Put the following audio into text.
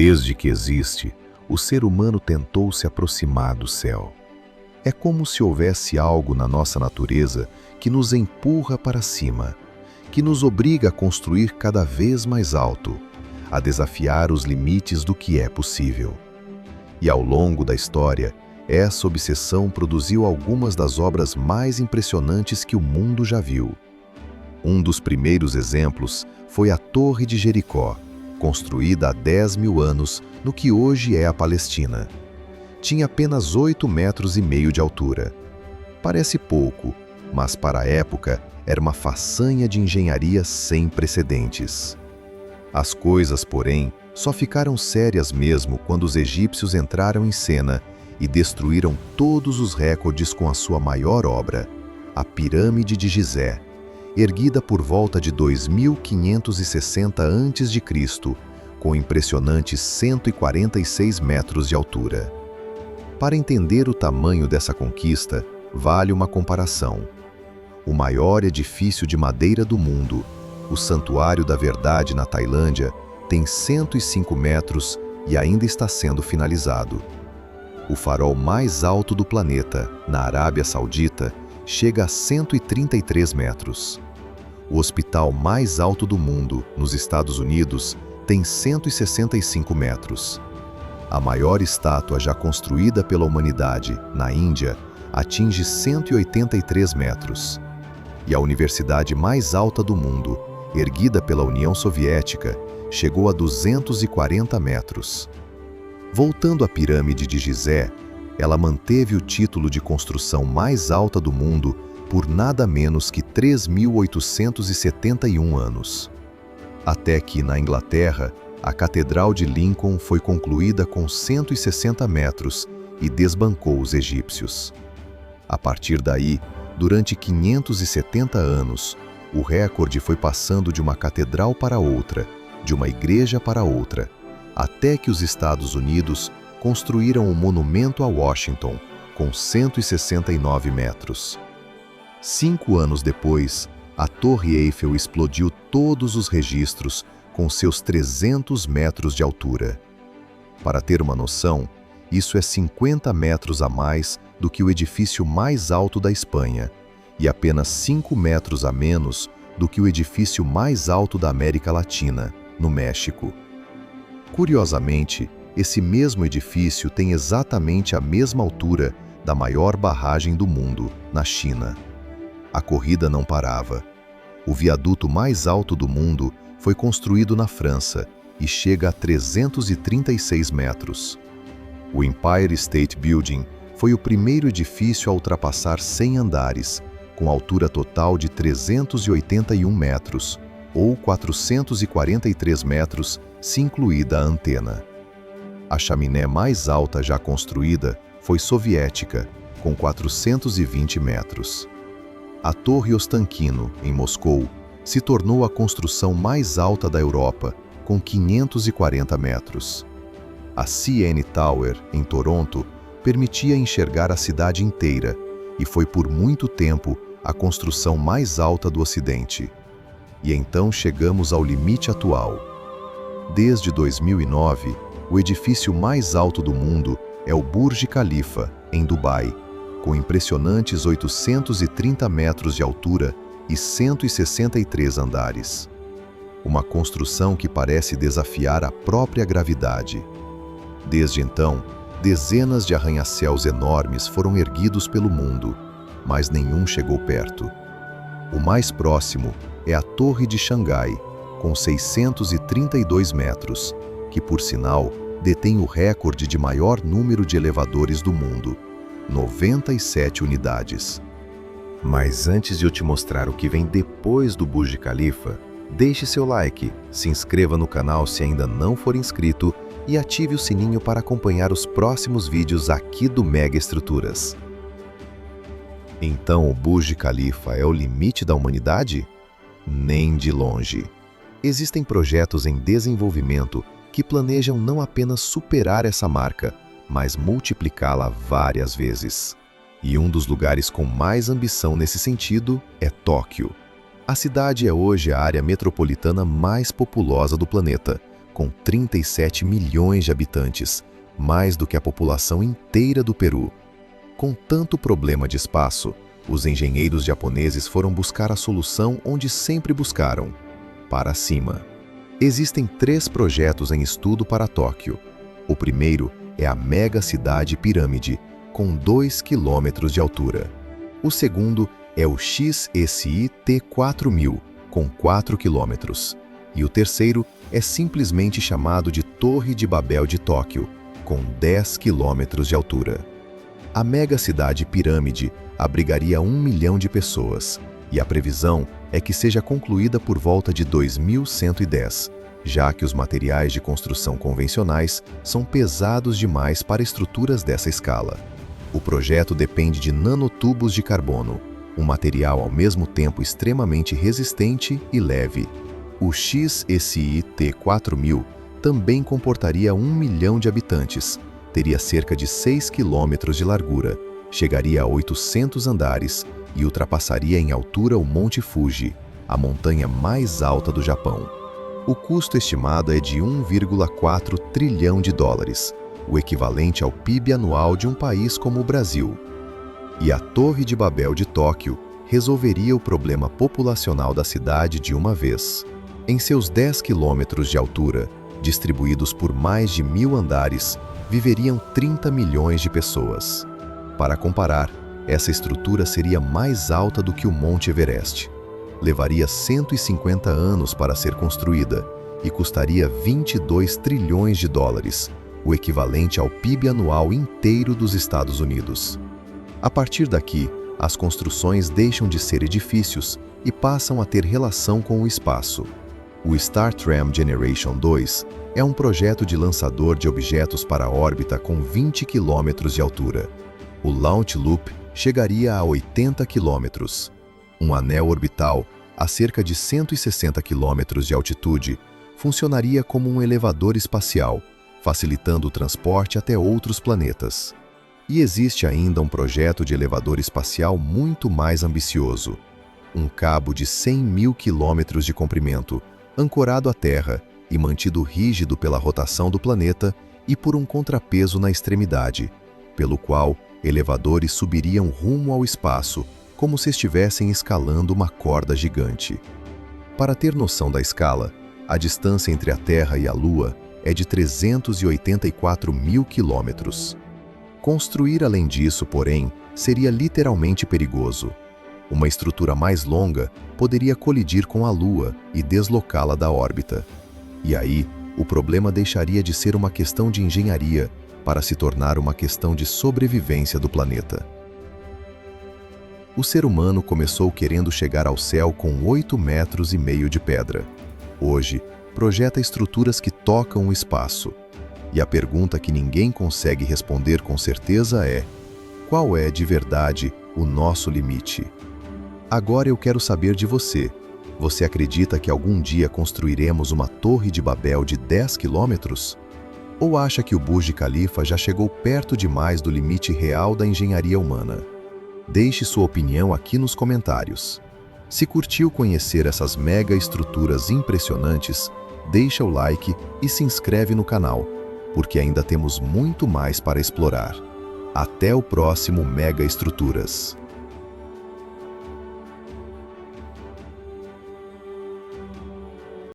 Desde que existe, o ser humano tentou se aproximar do céu. É como se houvesse algo na nossa natureza que nos empurra para cima, que nos obriga a construir cada vez mais alto, a desafiar os limites do que é possível. E ao longo da história, essa obsessão produziu algumas das obras mais impressionantes que o mundo já viu. Um dos primeiros exemplos foi a Torre de Jericó, construída há 10.000 anos no que hoje é a Palestina. Tinha apenas 8,5 metros de altura. Parece pouco, mas para a época era uma façanha de engenharia sem precedentes. As coisas, porém, só ficaram sérias mesmo quando os egípcios entraram em cena e destruíram todos os recordes com a sua maior obra, a Pirâmide de Gizé, erguida por volta de 2560 a.C., com impressionantes 146 metros de altura. Para entender o tamanho dessa conquista, vale uma comparação. O maior edifício de madeira do mundo, o Santuário da Verdade na Tailândia, tem 105 metros e ainda está sendo finalizado. O farol mais alto do planeta, na Arábia Saudita, chega a 133 metros. O hospital mais alto do mundo, nos Estados Unidos, tem 165 metros. A maior estátua já construída pela humanidade, na Índia, atinge 183 metros. E a universidade mais alta do mundo, erguida pela União Soviética, chegou a 240 metros. Voltando à Pirâmide de Gizé, ela manteve o título de construção mais alta do mundo por nada menos que 3.871 anos. Até que, na Inglaterra, a Catedral de Lincoln foi concluída com 160 metros e desbancou os egípcios. A partir daí, durante 570 anos, o recorde foi passando de uma catedral para outra, de uma igreja para outra, até que os Estados Unidos construíram o Monumento a Washington, com 169 metros. 5 anos depois, a Torre Eiffel explodiu todos os registros com seus 300 metros de altura. Para ter uma noção, isso é 50 metros a mais do que o edifício mais alto da Espanha e apenas 5 metros a menos do que o edifício mais alto da América Latina, no México. Curiosamente, esse mesmo edifício tem exatamente a mesma altura da maior barragem do mundo, na China. A corrida não parava. O viaduto mais alto do mundo foi construído na França e chega a 336 metros. O Empire State Building foi o primeiro edifício a ultrapassar 100 andares, com altura total de 381 metros, ou 443 metros, se incluída a antena. A chaminé mais alta já construída foi soviética, com 420 metros. A Torre Ostankino, em Moscou, se tornou a construção mais alta da Europa, com 540 metros. A CN Tower, em Toronto, permitia enxergar a cidade inteira e foi por muito tempo a construção mais alta do Ocidente. E então chegamos ao limite atual. Desde 2009, o edifício mais alto do mundo é o Burj Khalifa, em Dubai, com impressionantes 830 metros de altura e 163 andares. Uma construção que parece desafiar a própria gravidade. Desde então, dezenas de arranha-céus enormes foram erguidos pelo mundo, mas nenhum chegou perto. O mais próximo é a Torre de Xangai, com 632 metros, que, por sinal, detém o recorde de maior número de elevadores do mundo, 97 unidades. Mas antes de eu te mostrar o que vem depois do Burj Khalifa, deixe seu like, se inscreva no canal se ainda não for inscrito e ative o sininho para acompanhar os próximos vídeos aqui do Mega Estruturas. Então o Burj Khalifa é o limite da humanidade? Nem de longe. Existem projetos em desenvolvimento que planejam não apenas superar essa marca, mas multiplicá-la várias vezes. E um dos lugares com mais ambição nesse sentido é Tóquio. A cidade é hoje a área metropolitana mais populosa do planeta, com 37 milhões de habitantes, mais do que a população inteira do Peru. Com tanto problema de espaço, os engenheiros japoneses foram buscar a solução onde sempre buscaram: para cima. Existem 3 projetos em estudo para Tóquio. O primeiro é a mega cidade pirâmide, com 2 quilômetros de altura. O segundo é o XSI-T4000, com 4 quilômetros. E o terceiro é simplesmente chamado de Torre de Babel de Tóquio, com 10 quilômetros de altura. A mega cidade pirâmide abrigaria 1 milhão de pessoas, e a previsão é que seja concluída por volta de 2110, já que os materiais de construção convencionais são pesados demais para estruturas dessa escala. O projeto depende de nanotubos de carbono, um material ao mesmo tempo extremamente resistente e leve. O XSI-T4000 também comportaria 1 milhão de habitantes, teria cerca de 6 quilômetros de largura, chegaria a 800 andares e ultrapassaria em altura o Monte Fuji, a montanha mais alta do Japão. O custo estimado é de 1,4 trilhão de dólares, o equivalente ao PIB anual de um país como o Brasil. E a Torre de Babel de Tóquio resolveria o problema populacional da cidade de uma vez. Em seus 10 quilômetros de altura, distribuídos por mais de 1.000 andares, viveriam 30 milhões de pessoas. Para comparar, essa estrutura seria mais alta do que o Monte Everest. Levaria 150 anos para ser construída e custaria 22 trilhões de dólares, o equivalente ao PIB anual inteiro dos Estados Unidos. A partir daqui, as construções deixam de ser edifícios e passam a ter relação com o espaço. O StarTram Generation 2 é um projeto de lançador de objetos para a órbita com 20 km de altura. O Launch Loop chegaria a 80 km. Um anel orbital, a cerca de 160 km de altitude, funcionaria como um elevador espacial, facilitando o transporte até outros planetas. E existe ainda um projeto de elevador espacial muito mais ambicioso. Um cabo de 100.000 km de comprimento, ancorado à Terra e mantido rígido pela rotação do planeta e por um contrapeso na extremidade, pelo qual elevadores subiriam rumo ao espaço, como se estivessem escalando uma corda gigante. Para ter noção da escala, a distância entre a Terra e a Lua é de 384.000 quilômetros. Construir além disso, porém, seria literalmente perigoso. Uma estrutura mais longa poderia colidir com a Lua e deslocá-la da órbita. E aí, o problema deixaria de ser uma questão de engenharia para se tornar uma questão de sobrevivência do planeta. O ser humano começou querendo chegar ao céu com 8,5 metros de pedra. Hoje, projeta estruturas que tocam o espaço. E a pergunta que ninguém consegue responder com certeza é: qual é, de verdade, o nosso limite? Agora eu quero saber de você. Você acredita que algum dia construiremos uma Torre de Babel de 10 quilômetros? Ou acha que o Burj Khalifa já chegou perto demais do limite real da engenharia humana? Deixe sua opinião aqui nos comentários. Se curtiu conhecer essas mega estruturas impressionantes, deixa o like e se inscreve no canal, porque ainda temos muito mais para explorar. Até o próximo Mega Estruturas.